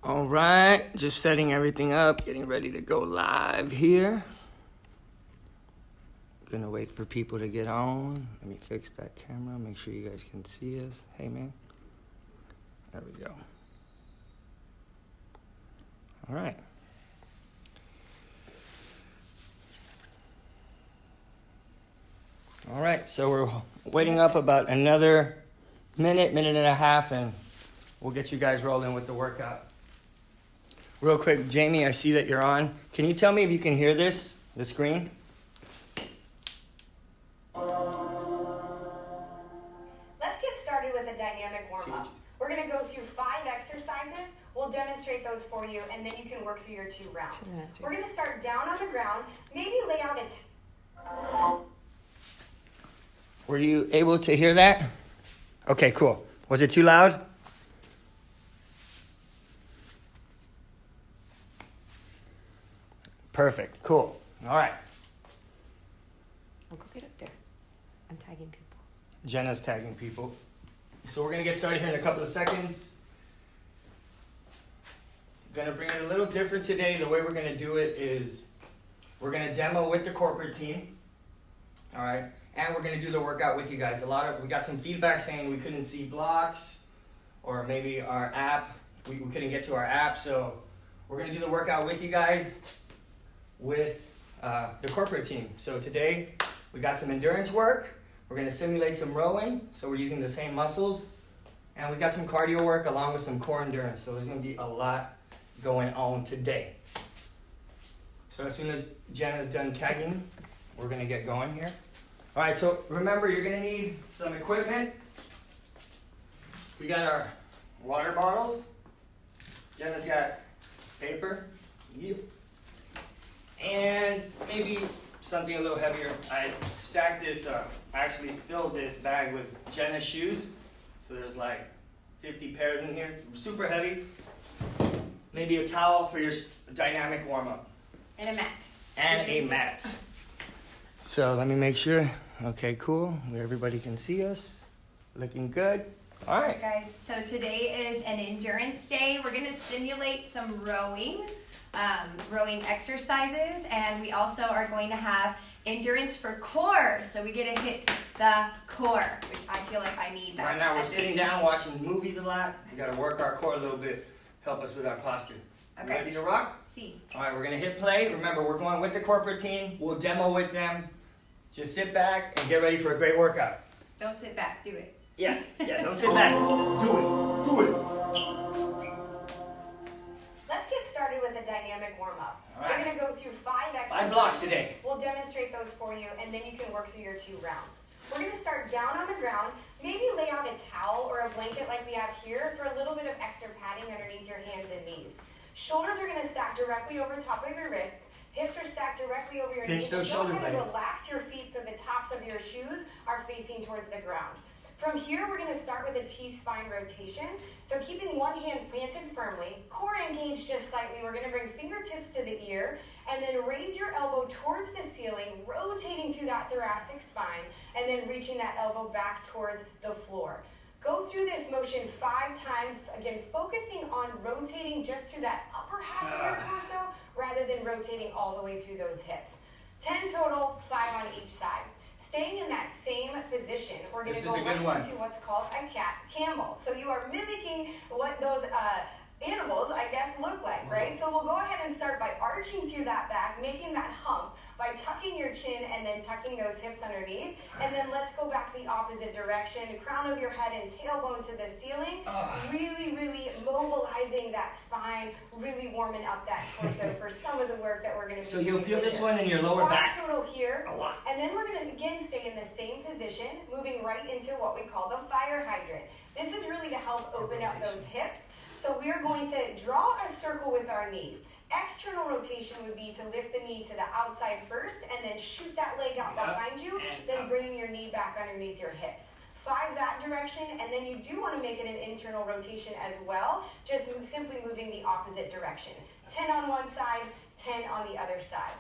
All right, just setting everything up, getting ready to go live here. Gonna wait for people to get on. Let me fix that camera, make sure you guys can see us. Hey, man. There we go. All right. All right, so we're waiting up about another minute and a half, and we'll get you guys rolling with the workout. Real quick, Jamie, I see that you're on. Can you tell me if you can hear this, the screen? Let's get started with a dynamic warm-up. We're going to go through 5 exercises. We'll demonstrate those for you, and then you can work through your 2 rounds. We're going to start down on the ground. Maybe lay out a... Were you able to hear that? Okay, cool. Was it too loud? Perfect. Cool. All right. I'll go get up there. I'm tagging people. Jenna's tagging people. So we're going to get started here in a couple of seconds. Going to bring it a little different today. The way we're going to do it is we're going to demo with the corporate team. All right. And we're going to do the workout with you guys. We got some feedback saying we couldn't see blocks, or maybe our app, we couldn't get to our app. So we're going to do the workout with you guys with the corporate team. So today we got some endurance work. We're going to simulate some rowing. So we're using the same muscles. And we got some cardio work along with some core endurance. So there's going to be a lot going on today. So as soon as Jenna's done tagging, we're going to get going here. All right, so remember, you're going to need some equipment. We got our water bottles. Jenna's got paper. Yep. And maybe something a little heavier. I stacked this, actually filled this bag with Jenna's shoes. So there's like 50 pairs in here. It's super heavy. Maybe a towel for your dynamic warm-up. And a mat. And a mat. So let me make sure. Okay, cool. Where everybody can see us. Looking good. All right. Guys, so today is an endurance day. We're going to simulate some rowing exercises, and we also are going to have endurance for core. So we get to hit the core, which I feel like I need that. Right now we're sitting down watching movies a lot. We got to work our core a little bit. Help us with our posture. Okay. Ready to rock? See. All right, we're going to hit play. Remember, we're going with the corporate team. We'll demo with them. Just sit back and get ready for a great workout. Don't sit back. Do it. Yeah, don't sit back. Do it. Let's get started with a dynamic warm-up. All right. We're going to go through 5 exercises. 5 blocks today. We'll demonstrate those for you, and then you can work through your 2 rounds. We're going to start down on the ground. Maybe lay out a towel or a blanket like we have here for a little bit of extra padding underneath your hands and knees. Shoulders are going to stack directly over top of your wrists. Hips are stacked directly over your knees. Those shoulder Go ahead and blades. relax your feet so the tops of your shoes are facing towards the ground. From here, we're going to start with a T-spine rotation. So keeping one hand planted firmly, core engaged just slightly. We're going to bring fingertips to the ear and then raise your elbow towards the ceiling, rotating through that thoracic spine, and then reaching that elbow back towards the floor. Go through this motion 5 times, again, focusing on rotating just to that upper half of your torso rather than rotating all the way through those hips. 10 total, 5 on each side. Staying in that same position, we're going to go right into what's called a cat camel. So you are mimicking what those animals, I guess, look like, right? So we'll go ahead and start by arching through that back, making that hump, by tucking your chin and then tucking those hips underneath. And then let's go back the opposite direction, crown of your head and tailbone to the ceiling. Really mobilizing that spine, really warming up that torso for some of the work that we're going to be doing. So you'll feel this one in your lower back. Total here. A lot. And then we're going to again stay in the same position, moving right into what we call the fire hydrant. This is really to help open up those hips. So we are going to draw a circle with our knee. External rotation would be to lift the knee to the outside first and then shoot that leg out behind you, then bringing your knee back underneath your hips. 5 that direction, and then you do want to make it an internal rotation as well, just simply moving the opposite direction. 10 on one side, 10 on the other side.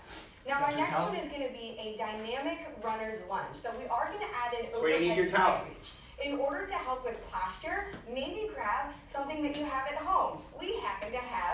Now our next one is going to be a dynamic runner's lunge. So we are going to add an overhead side reach. In order to help with posture, maybe grab something that you have at home. We happen to have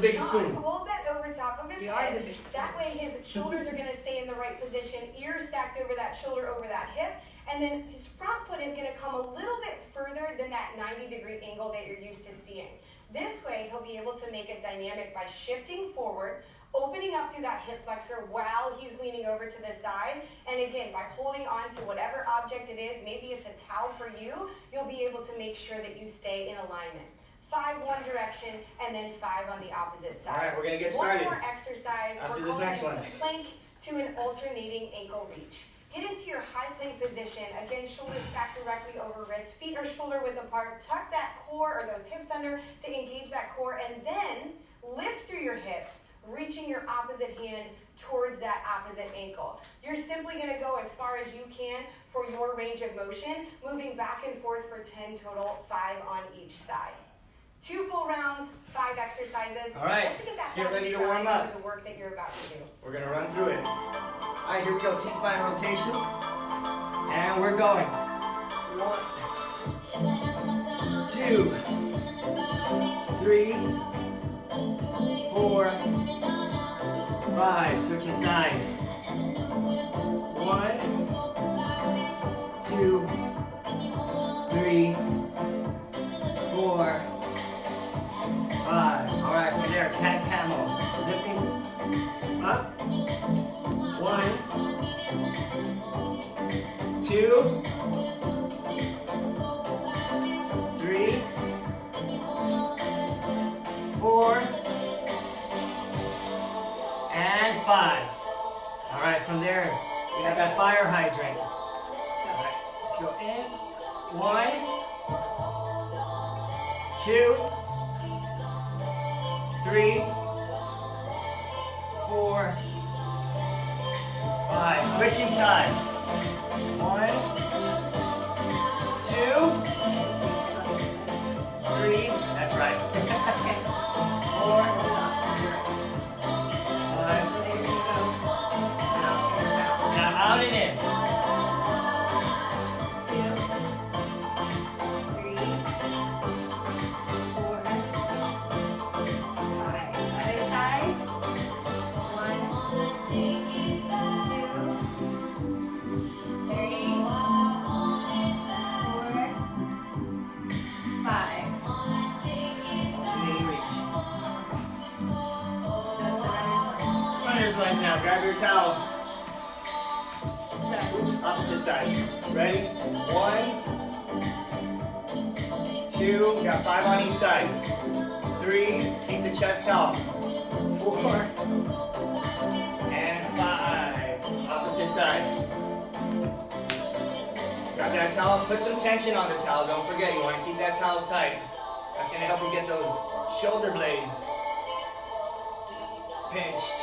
big Sean, spoon. hold that over top of his You are head. the big spoon. That way his shoulders are gonna stay in the right position, ears stacked over that shoulder, over that hip, and then his front foot is gonna come a little bit further than that 90-degree angle that you're used to seeing. This way, he'll be able to make it dynamic by shifting forward, opening up through that hip flexor while he's leaning over to the side. And again, by holding on to whatever object it is, maybe it's a towel for you, you'll be able to make sure that you stay in alignment. 5 one direction, and then 5 on the opposite side. All right, we're gonna get started. One more exercise. After We're this calling next this one. the plank to an alternating ankle reach. Get into your high plank position. Again, shoulders stacked directly over wrists. Feet are shoulder width apart. Tuck that core or those hips under to engage that core, and then lift through your hips, reaching your opposite hand towards that opposite ankle. You're simply going to go as far as you can for your range of motion, moving back and forth for 10 total, 5 on each side. 2 full rounds, 5 exercises. All right, Let's get that let's get happy ready to cry warm up. over the work that you're about to do. We're gonna run through it. All right, here we go. T-spine rotation, and we're going. 1, 2, 3, 4, 5. Switching sides. 1, 2, 3, 4, 5. All right, we're there. Cat camel. Lifting up. 1, 2, 3, 4, and 5. All right, from there, we have that fire hydrant. All right, let's go in. 1, 2, 3, 4, 5. Switching sides. 1, 2, 3. That's right. 4, 5. Now out and in. 2, 3, 4, 5. Other side. 1, 2, 3, 4, 5. Knee reach. That's the runner's line. Runner's lunge now. Grab your towel. So, Opposite side. Ready? 1, 2. We got 5 on each side. 3. Keep the chest tall. 4 and 5. Opposite side. Grab that towel. Put some tension on the towel. Don't forget, you want to keep that towel tight. That's going to help you get those shoulder blades pinched.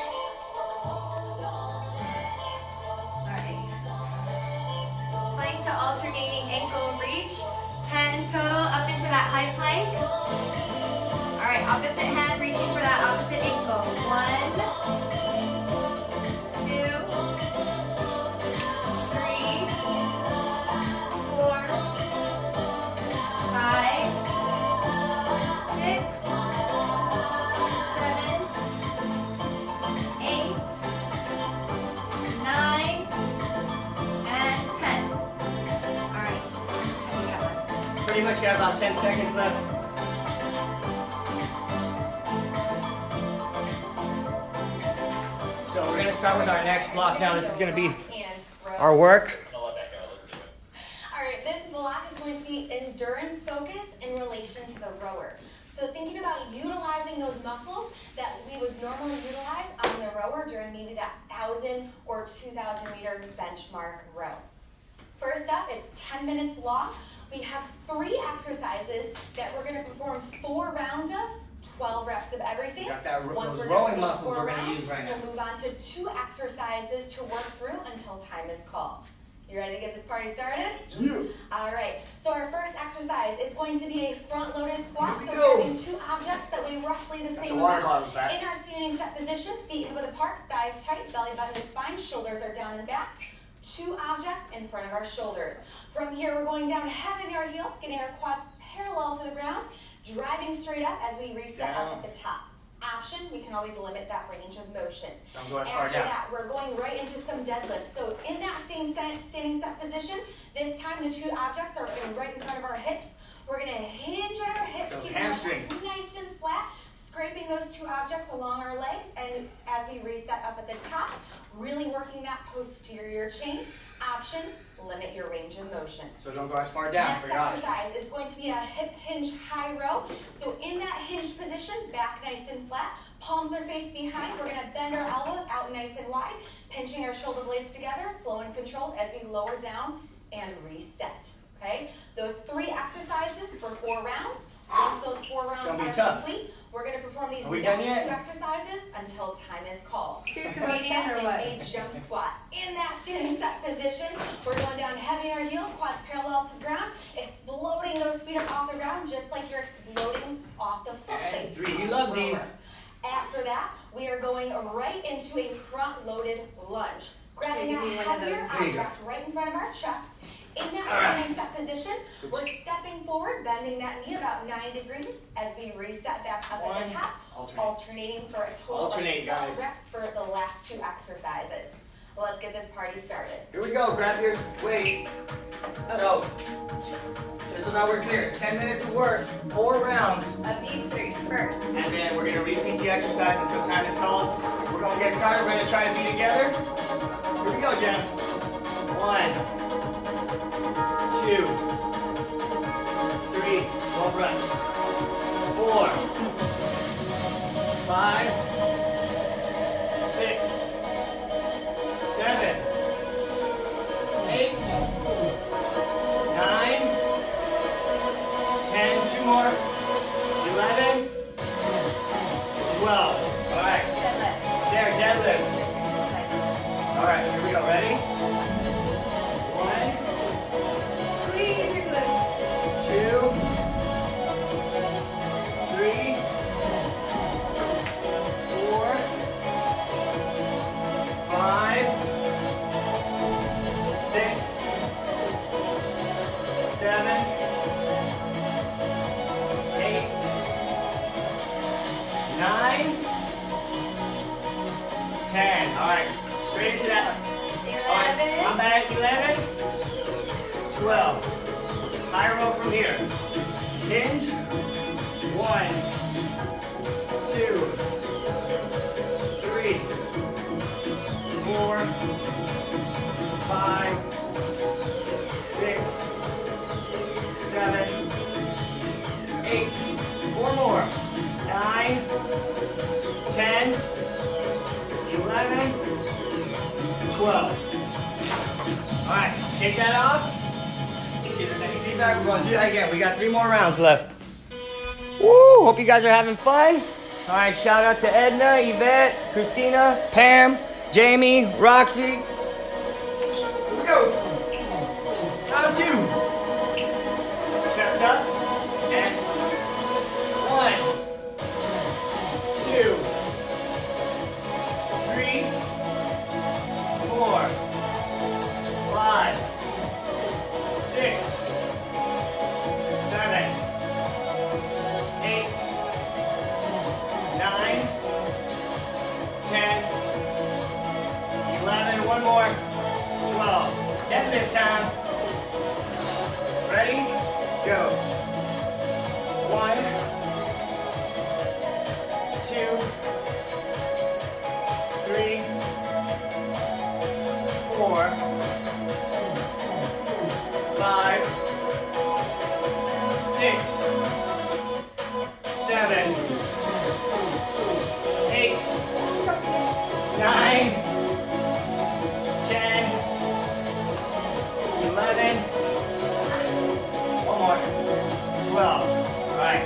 alright. Plank to alternating ankle reach. 10 total up into that high plank. Alright, opposite hand reaching for that opposite ankle. 1, 2, 3, 4, 5, 6, 7, 8, 9, and 10. Alright, check it out. Pretty much got about 10 seconds left. So we're going to start with our next block now. This is going to be And row. our work. All right, this block is going to be endurance focus in relation to the rower. So thinking about utilizing those muscles that we would normally utilize on the rower during maybe that 1,000 or 2,000 meter benchmark row. First up, it's 10 minutes long. We have 3 exercises that we're going to perform 4 rounds of, 12 reps of everything. Got that Once those we're done rowing with those muscles 4 we're going to rounds, use right now. we'll move on to 2 exercises to work through until time is called. You ready to get this party started? Yeah. All right, so our first exercise is going to be a front-loaded squat. Here we So go. grabbing 2 objects that weigh roughly the Got same the water amount. bottles back. In our standing set position, feet hip width apart, thighs tight, belly button to spine, shoulders are down and back. 2 objects in front of our shoulders. From here, we're going down heavy in our heels, getting our quads parallel to the ground, driving straight up as we reset Down. up at the top. option, we can always limit that range of motion. Don't go as far After down. that, we're going right into some deadlifts. So in that same standing set position, this time the two objects are right in front of our hips. We're gonna hinge at our hips, Those keeping our hamstrings. back nice and flat, scraping those two objects along our legs, and as we reset up at the top, really working that posterior chain. Option, limit your range of motion. So don't go as far down. Next Forgot. exercise is going to be a hip hinge high row. So in that hinged position, back nice and flat, palms are faced behind. We're gonna bend our elbows out nice and wide, pinching our shoulder blades together, slow and controlled as we lower down and reset, okay? Those 3 exercises for 4 rounds. Once those 4 rounds Gonna be are tough. complete, we're gonna perform these Are we next done yet? 2 exercises until time is called. You're First comedian up or what? is a jump squat. In that standing set position, we're going down heavy on our heels, quads parallel to the ground, exploding those feet up off the ground just like you're exploding off the foot And plates. 3, you on love the rower. these. After that, we are going right into a front-loaded lunge. Grabbing give a me one of heavier those. There you go. object right in front of our chest. In that All right. standing set position, So we're stepping forward, bending that knee about 90 degrees as we reset back up at One. the top, Alternate. alternating for a total Alternate, of 12 guys. reps for the last 2 exercises. Let's get this party started. Here we go. Grab your weight. So, just so now we're clear, 10 minutes of work, 4 rounds, Of these 3 first. and then we're gonna repeat the exercise until time is called. We're gonna get started. We're gonna try to be together. Here we go, Jen. 1, 2, 3, 12 reps. 4, 5, 6, 7, 8, 9, 10, 2 more, 11, 12. All right, Deadlift. there, deadlifts. All right, here we go. Ready? 1, Squeeze your glutes. 2, 3, 4, 5, 6, 7, 8, 9, 10. All right, straight into that. All right, 11. I'm at 11, 12. High row from here. Hinge. 1, 2, 3, 4, 5, 6, 7, 8. 4 more. 9, 10, 11, 12. All right, shake that off. See if there's any feedback. We're going to do that again. We got 3 more rounds left. Woo! Hope you guys are having fun. All right, shout out to Edna, Yvette, Christina, Pam, Jamie, Roxy. Here we go. Round 2. Chest up. And 1, 2, 3, 4, 5, 6, 7, 8, 9, 10, 11, one more, 12. Deadlift time. Ready? Go. 1, 2, 3, 4, 5, 6, 7, 8, 9, 10, 11, one more, 12. All right.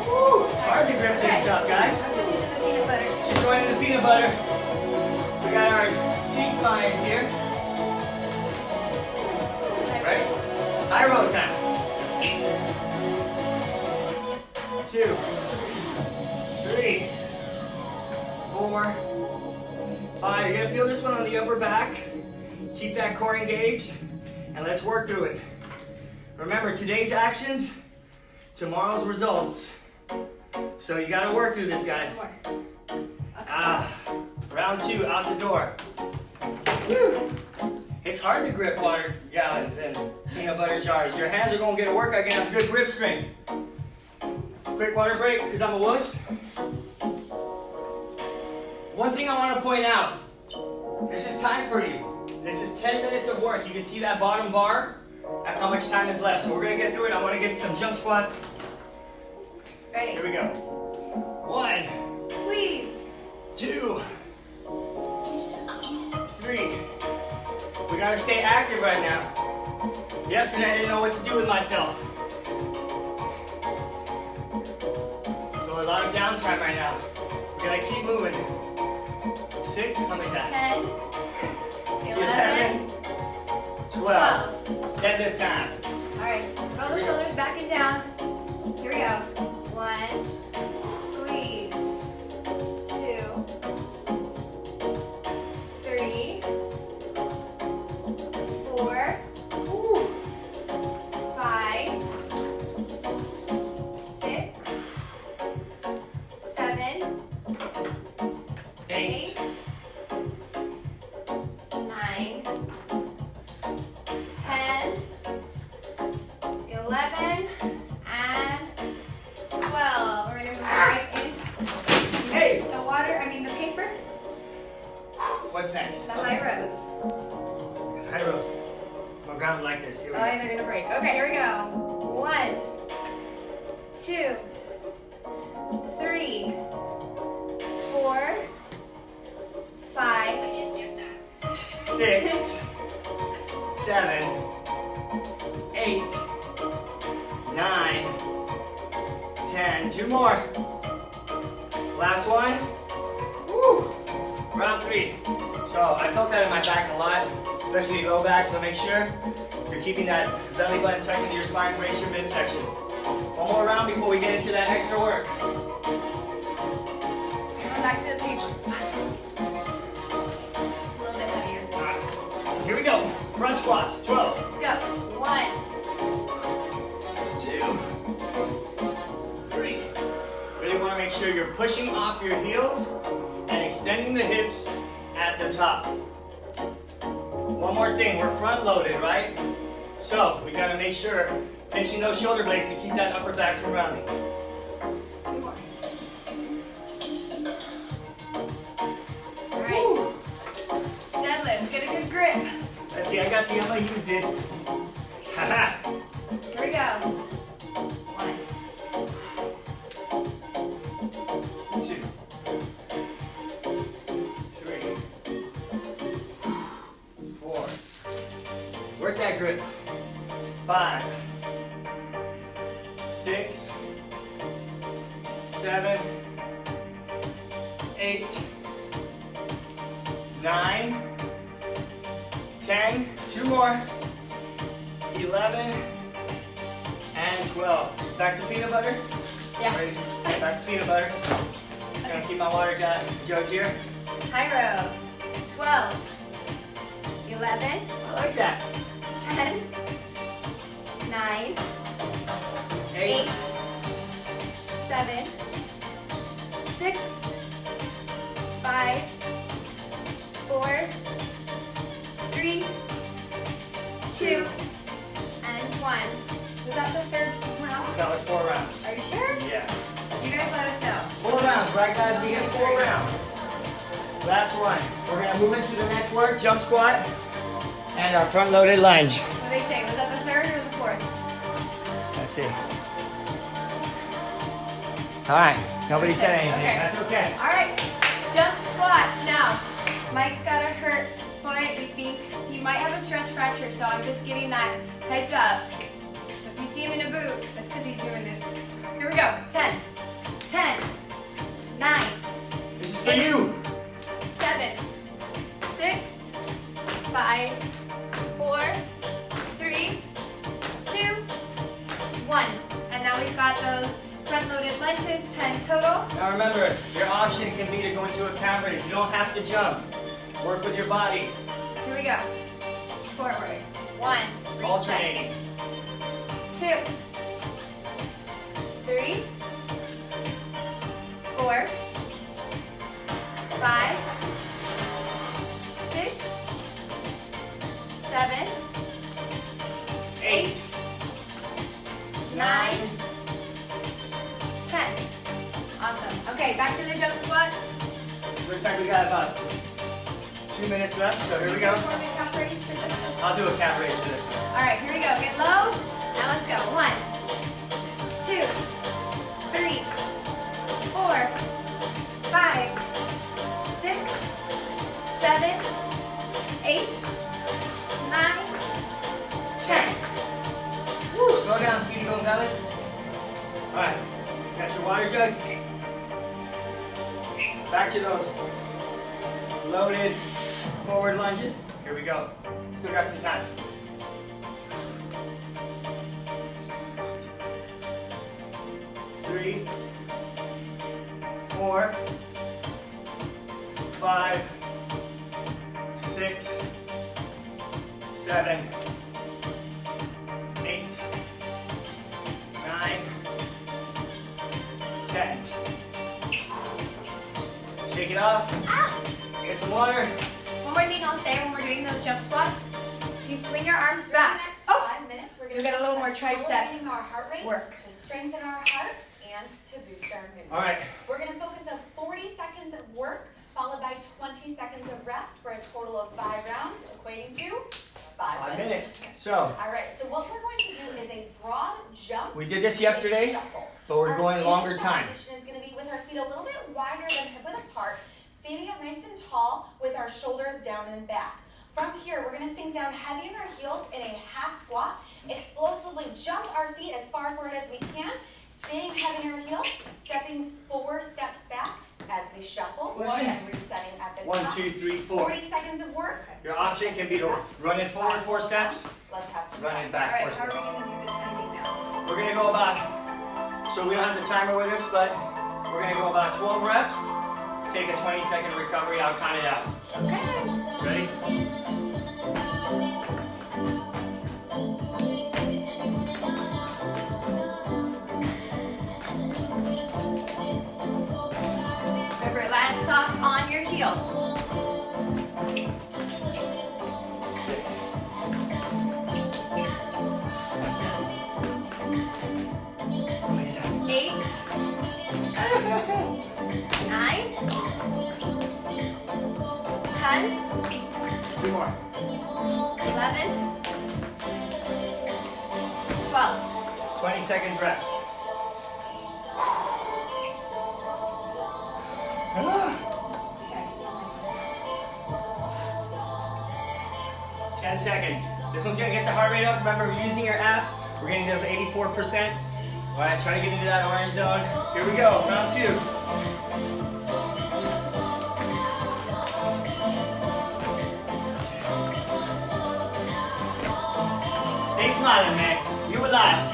Woo! It's hard to grip this stuff, guys. I'm switching to the peanut butter. She's going into peanut butter. We got our T-spines here. Right? High row time. 2, 3, 4, 5. You're gonna feel this one on the upper back. Keep that core engaged, and let's work through it. Remember, today's actions, tomorrow's results. So you gotta work through this, guys. More. Round 2, out the door. Woo. It's hard to grip water gallons and peanut butter jars. Your hands are gonna get a workout, gonna have good grip strength. Quick water break, because I'm a wuss. One thing I want to point out, this is time for you. This is 10 minutes of work. You can see that bottom bar? That's how much time is left. So we're gonna get through it. I want to get some jump squats. Ready? Here we go. 1, Squeeze. 2, 3. We gotta stay active right now. Yesterday I didn't know what to do with myself. So a lot of downtime right now. We gotta keep moving. 6, how many times? 10, 11, 12. Deadlift time. All right, roll the shoulders back and down. Here we go. 1, squeeze. 2, 3, 4, 5, 6, 7, 8, 8, 9, 10, 11, and 12. We're gonna move right in Hey! the water, the paper, What's next? the high rows. High rows. We'll ground like this. Here we Oh, go. and they're gonna break. Okay, here we go. 1, 2, 3, 4, 5, 6, 7, 8, 9, 10. 2 more. Last one. Woo! Round 3. So I felt that in my back a lot, especially low back, so make sure you're keeping that belly button tucked into your spine, brace your midsection. One more round before we get into that extra work. Going back to the paper. It's a little bit heavier. Here we go. Front squats. 12. Let's go. 1, 2, 3. Really want to make sure you're pushing off your heels and extending the hips at the top. One more thing, we're front loaded, right? So we got to make sure pinching those shoulder blades to keep that upper back from rounding. 2 more. All right. Deadlifts. Get a good grip. Let's see, I got the, I'm going to use this. Haha. Here we go. 1, 2, 3, 4. Work that grip. 5, 6, 7, 8, 9, 10. 2 more. 11 and 12. Back to peanut butter. Yeah. Ready? Back to peanut butter. Just gonna keep my water jugs here. High row. 12, 11, I like that. 10, 9, 8, 7, 6, 5, 4, 3, 2, and 1. Was that the third round? That was 4 rounds. Are you sure? Yeah. You guys let us know. 4 rounds, right guys? We get 4 rounds. Last one. We're gonna move into the next work, jump squat, and our front loaded lunge. What do they say? Was that the third or the fourth? Let's see. Alright, nobody said anything. Okay. That's okay. All right, jump squats. Now, Mike's got a hurt foot. We think he might have a stress fracture, so I'm just giving that heads up. So if you see him in a boot, that's because he's doing this. Here we go. 10, 9, This is for you. 7, 6, 5, 4, 3, 2, 1. And now we've got those front-loaded lunges, 10 total. Now remember, your option can be to go into a calf raise. You don't have to jump. Work with your body. Here we go. Forward. 1. Reset. Alternating. 2, 3, Okay, back to the jump squats. Looks like we got about 2 minutes left, so here we go. Performing calf raise for this one. I'll do a calf raise for this one. All right, here we go. Get low. Now let's go. 1, 2, 3, 4, 5, 6, 7, 8, 9, 10. Woo, slow down, Speedy Gonzalez. All right, got your water jug. Back to those loaded forward lunges. Here we go. Still got some time. 3, 4, 5, 6, 7, 8, 9, 10. Shake it off. Get some water. One more thing I'll say when we're doing those jump squats. You swing your arms For back. the next Oh, 5 minutes, we're going we to got a little more tricep elevating our heart rate work. to strengthen our heart and to boost our movement. All right. We're going to focus on 40 seconds of work followed by 20 seconds of rest for a total of 5 rounds, equating to 5 minutes. So, All right, so what we're going to do is a broad jump. we did this and a yesterday, shuffle. but we're Our going standing longer start time. position is going to be with our feet a little bit wider than hip width apart, standing up nice and tall with our shoulders down and back. From here, we're going to sink down heavy on our heels in a half squat, explosively jump our feet as far forward as we can, staying heavy on our heels, stepping 4 steps back as we shuffle, and resetting at the 1, top. 2, 3, 4. 40 seconds of work. Your 20 option can seconds be of to rest. run it forward 5 4 steps, Let's have some run fun. it All back right, 4 how are we steps. going to do the timing now? We're gonna go about, so we don't have the timer with us, but we're gonna go about 12 reps. Take a 20-second recovery. I'll count it out. Okay. Ready? Remember, land soft on your heels. 6, 8, 9, 10, 2 more. 11, 12. 20 seconds rest. Ten seconds. This one's gonna get the heart rate up. Remember, we're using your app. We're getting those 84%. All right, try to get into that orange zone. Here we go, round 2. Stay smiling, man. You alive.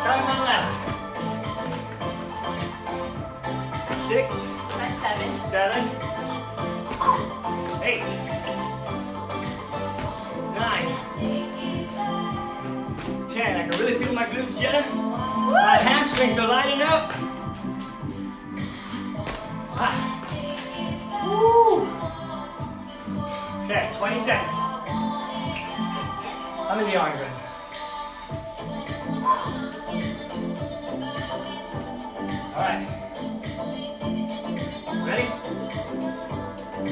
Time on left. 6, That's 7. 7, 8, 9, 10. I can really feel my glutes, Jenna. My hamstrings are lighting up. Ah. Woo. Okay, 20 seconds. I'm in the orange right now. All right. Ready?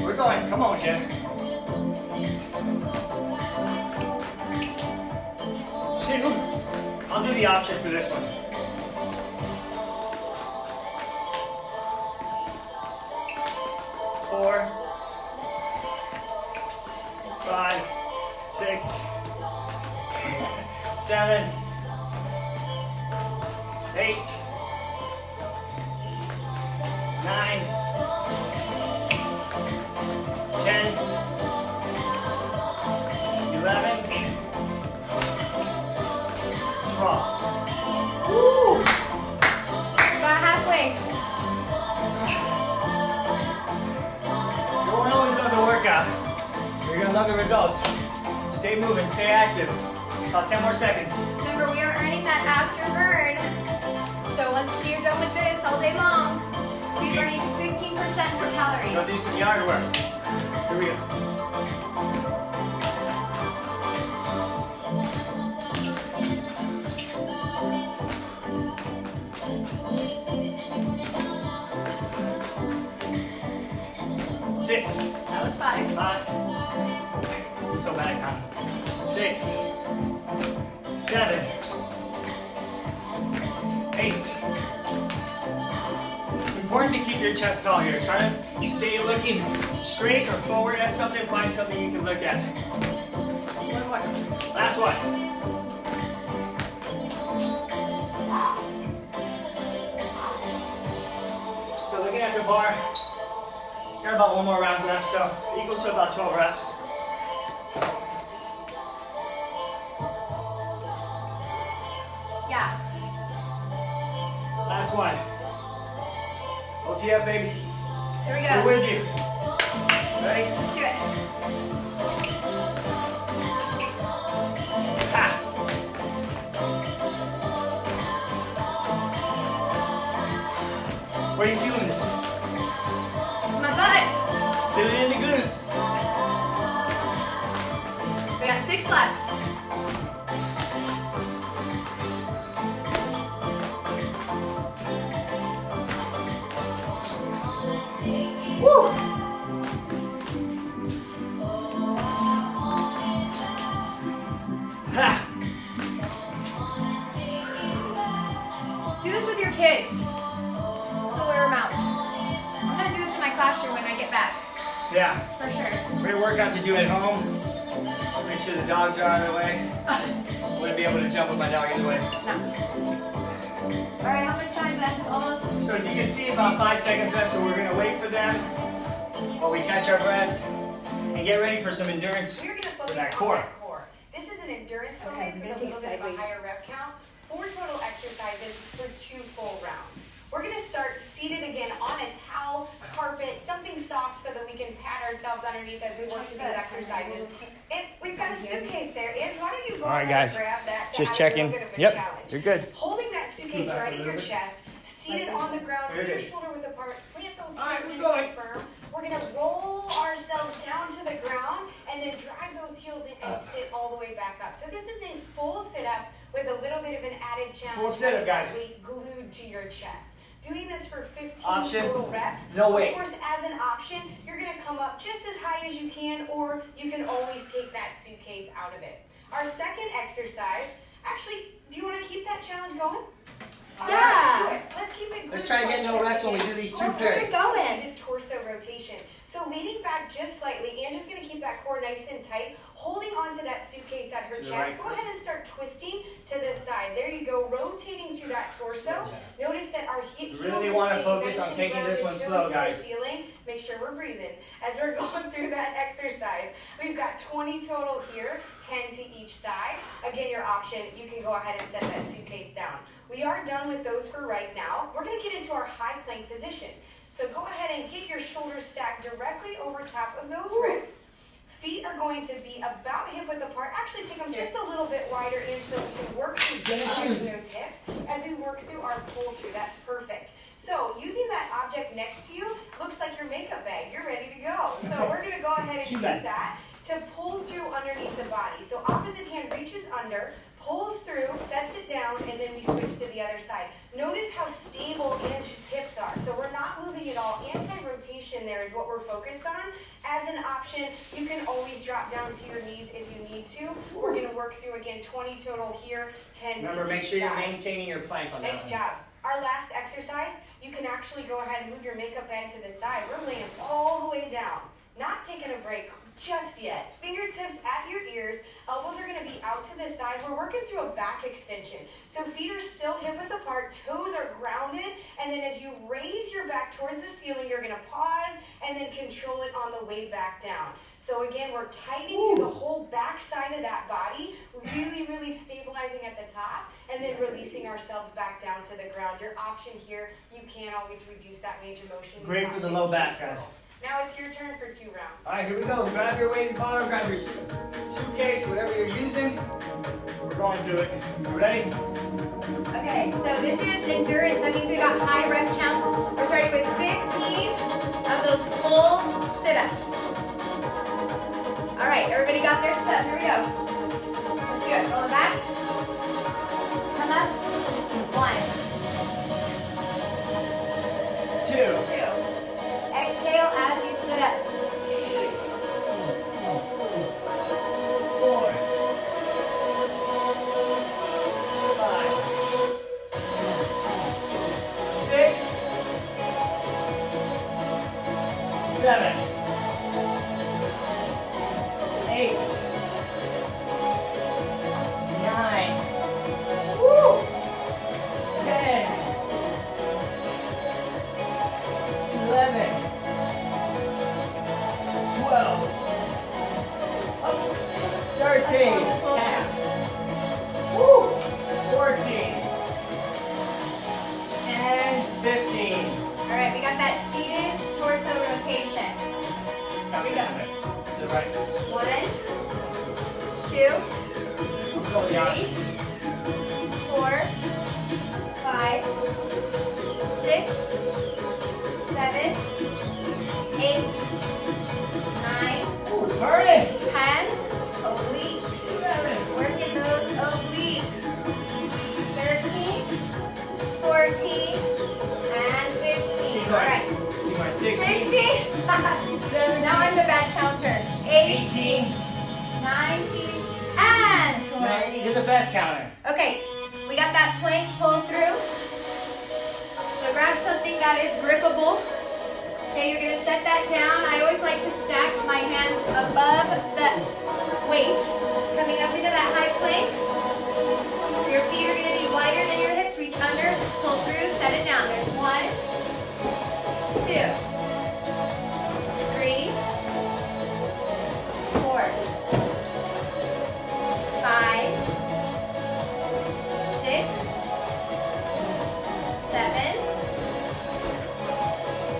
We're going. Come on, Jen. 2. I'll do the option for this one. 4, 5, 6, 7, 8, 9, 10, 11, 12. Woo! About halfway. You won't always love the workout. You're gonna love the results. Stay moving, stay active. About 10 more seconds. Remember, we are earning that after burn. So once you're done with this all day long, you're burning 15% more Go calories. do some yard work. Here we go. your chest tall here. Try to stay looking straight or forward at something. Find something you can look at. One more. Last one. So looking at the bar, got about one more round left, so equals to about 12 reps. Yeah. Last one. OTF, baby. Here we We're go. with you. Ready? Let's do it. Ha! Where are you feeling this? My butt. Feel it in the glutes. We got 6 left. Woo! Ha! Do this with your kids. So wear them out. I'm gonna do this in my classroom when I get back. Yeah, For sure. great workout to do at home. Make sure the dogs are out of the way. Wouldn't be able to jump with my dog in the way. Alright, how much time left? Almost. So as you can see, about 5 seconds left, so we're gonna wait for them while we catch our breath and get ready for some endurance We're going to for focus that on core. that core. This is an endurance Okay, focus we're with a gonna take little it bit of a sideways. higher rep count. 4 total exercises for 2 full rounds. We're going to start seated again on a towel, carpet, something soft so that we can pat ourselves underneath as we work through these exercises. We've got a suitcase there. Andrew, why don't you go All right, ahead guys. and grab that to Just have checking. a little bit of a Yep, challenge. you're good. Holding that suitcase right at your chest, seated on the ground, Very feet good. shoulder width apart, plant those All right, heels we're nice and going. firm. We're gonna roll ourselves down to the ground and then drag those heels in and sit all the way back up. So this is a full sit-up with a little bit of an added challenge. Full sit-up, guys. having that weight glued to your chest. Doing this for 15 Option, total reps. no weight. Of course, as an option, you're gonna come up just as high as you can, or you can always take that suitcase out of it. Our second exercise, actually, do you wanna keep that challenge going? All right, let's do it. Let's keep it. Let's glute try to to get our no chest rest when we again. do these Let's 2 get pairs. going. seated torso rotation. So leaning back just slightly, and just gonna keep that core nice and tight, holding onto that suitcase at her To the chest. right Go ahead and start twisting to the side. There you go, rotating through that torso. Notice that our heels Really are wanna staying focus nice on and taking this grounded, one toes slow, to guys. the ceiling. Make sure we're breathing as we're going through that exercise. We've got 20 total here, 10 to each side. Again, your option, you can go ahead and set that suitcase down. We are done with those for right now. We're gonna get into our high plank position. So go ahead and get your shoulders stacked directly over top of those wrists. Feet are going to be about hip width apart. Actually, take them just a little bit wider in so we can work through those hips as we work through our pull through. That's perfect. So using that object next to you looks like your makeup bag. You're ready to go. So we're going to go ahead and Shoe use bag. that to pull through underneath the body. So opposite hand reaches under, pulls through, sets it down, and then we switch to the other side. Notice how stable Ange's hips are. So we're not moving at all. Anti-rotation there is what we're focused on. As an option, you can always drop down to your knees if you need to. We're going to work through, again, 20 total here, 10 Remember, to make each sure you're side. maintaining your plank on that Nice one. job. Our last exercise, you can actually go ahead and move your makeup bag to the side. We're laying all the way down, not taking a break just yet. Fingertips at your ears, elbows are gonna be out to the side. We're working through a back extension. So feet are still hip width apart, toes are grounded, and then as you raise your back towards the ceiling, you're gonna pause and then control it on the way back down. So again, we're tightening through the whole back side of that body, really stabilizing at the top, and then releasing ourselves back down to the ground. Your option here, you can always reduce that range of motion. Great for the low back, guys. Now it's your turn for 2 rounds. All right, here we go. Grab your weighted bar, grab your suitcase, whatever you're using. We're going through it. You ready? Okay, so this is endurance. That means we got high rep counts. We're starting with 15 of those full sit-ups. All right, everybody got their stuff. Here we go. Let's do it. Roll it back. Come up. 1, 2. 2. Exhale as you sit up. 4. 5. 6. Go, Josh. 3, 4, 5, 6, 7, 8, 9, Ooh, burning. 10 obliques. Working those obliques. 13, 14, and 15. Keep All going. right. Keep going. 16. 16. Now I'm the bad counter. 18, 19, and 20. You're the best counter. Okay, we got that plank pull through. So grab something that is grippable. Okay, you're gonna set that down. I always like to stack my hands above the weight. Coming up into that high plank. Your feet are gonna be wider than your hips. Reach under, pull through, set it down. There's 1, 2, 3, 4, 5, 6, 7,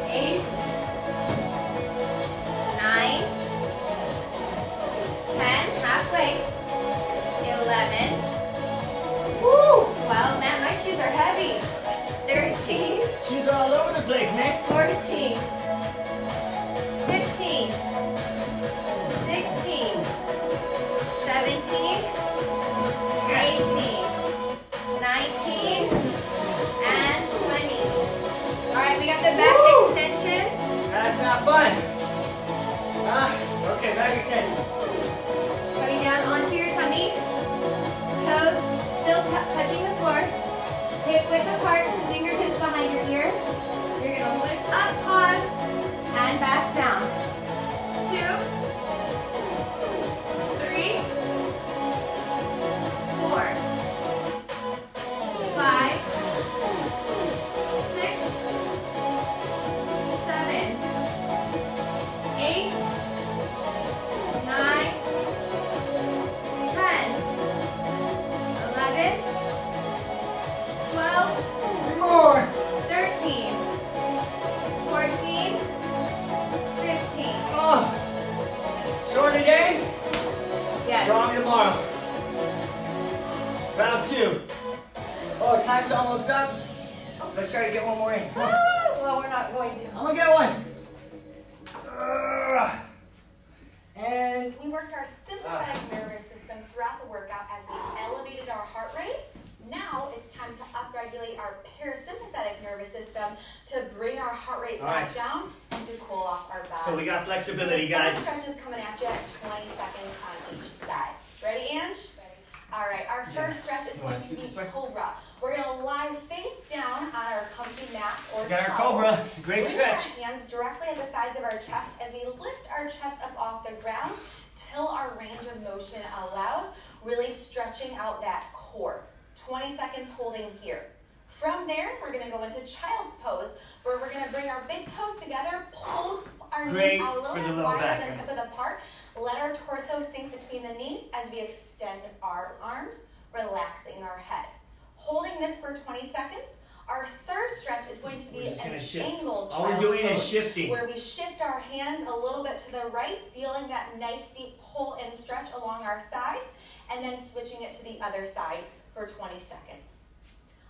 8, 9, 10, halfway, 11, Woo! 12, man, my shoes are heavy, 13, Shoes are all over the place, man. 14, 15, 16, 17, 18, 19, and 20. All right, we got the back extensions. That's not fun. Okay, back extension. Coming down onto your tummy. Toes still touching the floor. Hip width apart, fingertips behind your ears. You're gonna lift up, pause, and back down. 2, 3, 4, 5, 6, 7, 8, 9, 10, 11, 12, Three more. 13, 14, 15. Oh. Short today, Yes. strong tomorrow. Round 2. Oh, time's almost up. Let's try to get one more in. Come on. Well, we're not going to. I'm gonna get one. And We worked our sympathetic nervous system throughout the workout as we elevated our heart rate. Now it's time to upregulate our parasympathetic nervous system to bring our heart rate All back right. down and to cool off our bodies. so we got flexibility, We have guys. 4 stretches coming at you at 20 seconds on each side. Ready, Ange? All right, our first stretch is You going wanna to sit be this way? Cobra. We're going to lie face down on our comfy mat or Got our towel. Cobra. Great Bring stretch. our hands directly at the sides of our chest as we lift our chest up off the ground till our range of motion allows, really stretching out that core. 20 seconds holding here. From there, we're going to go into child's pose, where we're going to bring our big toes together, pulls our Great knees out a little for the bit low wider back, than guys. hip width apart. Let our torso sink between the knees as we extend our arms, relaxing our head. Holding this for 20 seconds. Our third stretch is going to be We're just gonna an shift. angled All we're child's doing is pose, shifting. where we shift our hands a little bit to the right, feeling that nice deep pull and stretch along our side, and then switching it to the other side for 20 seconds.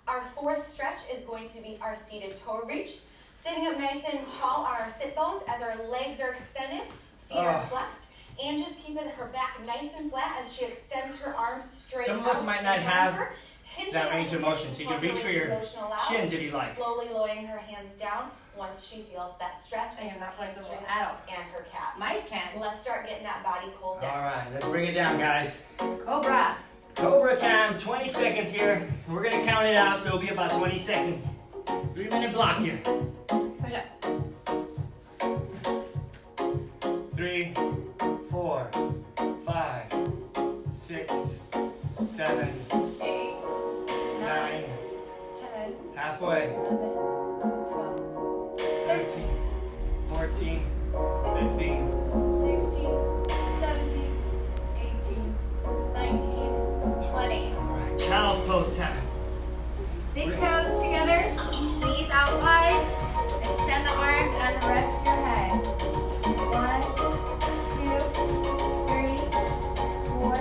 Our fourth stretch is going to be our seated toe reach, sitting up nice and tall on our sit bones as our legs are extended, feet are flexed, and just keeping her back nice and flat as she extends her arms straight Some of us out might in not front of have her, hinging that at range the of hips motion, so you until can reach her for range your of motion allows. shins if you like. Slowly lowering her hands down once she feels that stretch I am not flexible hamstrings at all. and her calves. Mike can. Let's start getting that body cooled All down. right, let's bring it down, guys. Cobra. Cobra time, 20 seconds here. We're gonna count it out, so it'll be about 20 seconds. 3-minute block here. Push up. 3, 4, 5, 6, 7, 8, 9, 10, halfway. 11, 12, 13, 14, 15. 16, 17, 18, 19, 20. All right, child's pose time. Big toes together, knees out wide. Extend the arms and rest your head. 1, 2, 3, 4,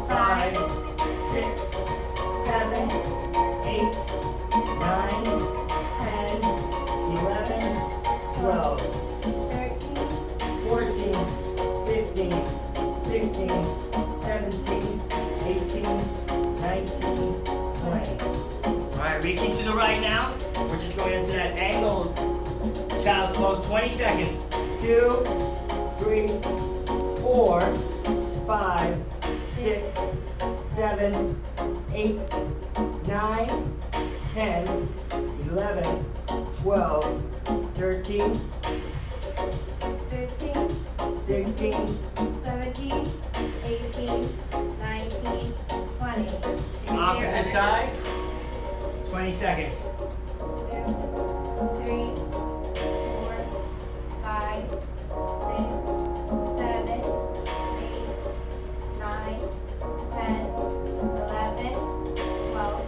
5, 5, Alright, reaching to the right now. We're just going into that angled child's pose. 20 seconds. 2, 3, 4, 5, 6, 7, 8, 9, 10, 11, 12, 13, 15, 16. 17, 18, 19, 20. Opposite side. 20 seconds. 2, 3, 4, 5, 6, 7, 8, 9, 10, 11, 12,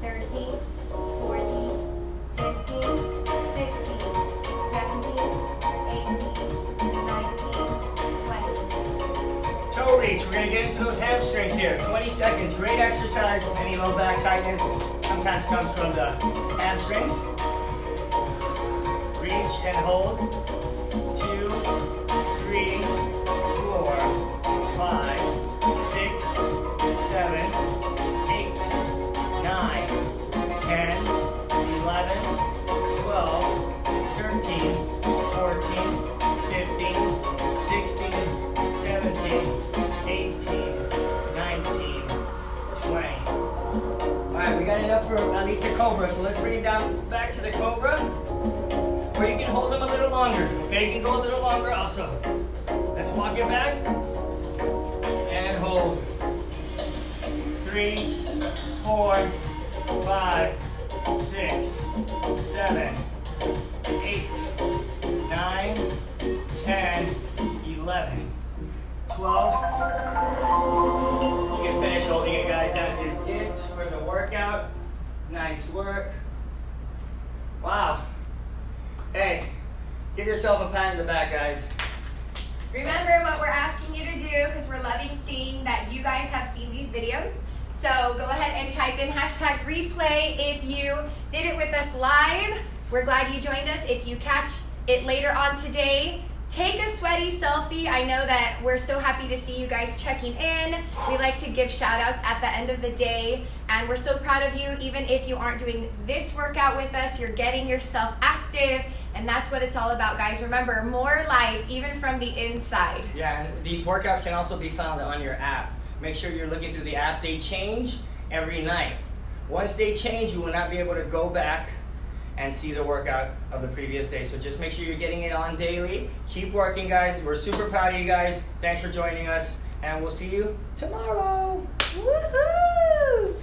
13, 14, 15, 16, 17, 18, 19, 20. Toe reach. We're gonna get into those hamstrings here. 20 seconds. Great exercise. Any low back tightness sometimes comes from the hamstrings. Reach and hold. 2, 3, 4, 5, 6, 7, 8, 9, 10, 11, 12, 13, 14, 15, 16, 17, 18, 19, 20. Alright, we got enough for at least a cobra, so let's bring it down back to the cobra. Or you can hold them a little longer. Okay, you can go a little longer also. Let's walk it back. And hold. 3, 4, 5, 6, 7, 8, 9, 10, 11, 12. You can finish holding it, guys. That is it for the workout. Nice work. Wow. Hey, give yourself a pat in the back, guys. Remember what we're asking you to do, because we're loving seeing that you guys have seen these videos. So go ahead and type in hashtag replay if you did it with us live. We're glad you joined us. If you catch it later on today, take a sweaty selfie. I know that we're so happy to see you guys checking in. We like to give shout outs at the end of the day, and we're so proud of you. Even if you aren't doing this workout with us, you're getting yourself active, and that's what it's all about, guys. Remember, more life, even from the inside. Yeah, and these workouts can also be found on your app. Make sure you're looking through the app. They change every night. Once they change, you will not be able to go back and see the workout of the previous day. So just make sure you're getting it on daily. Keep working, guys. We're super proud of you guys. Thanks for joining us, and we'll see you tomorrow. Woohoo!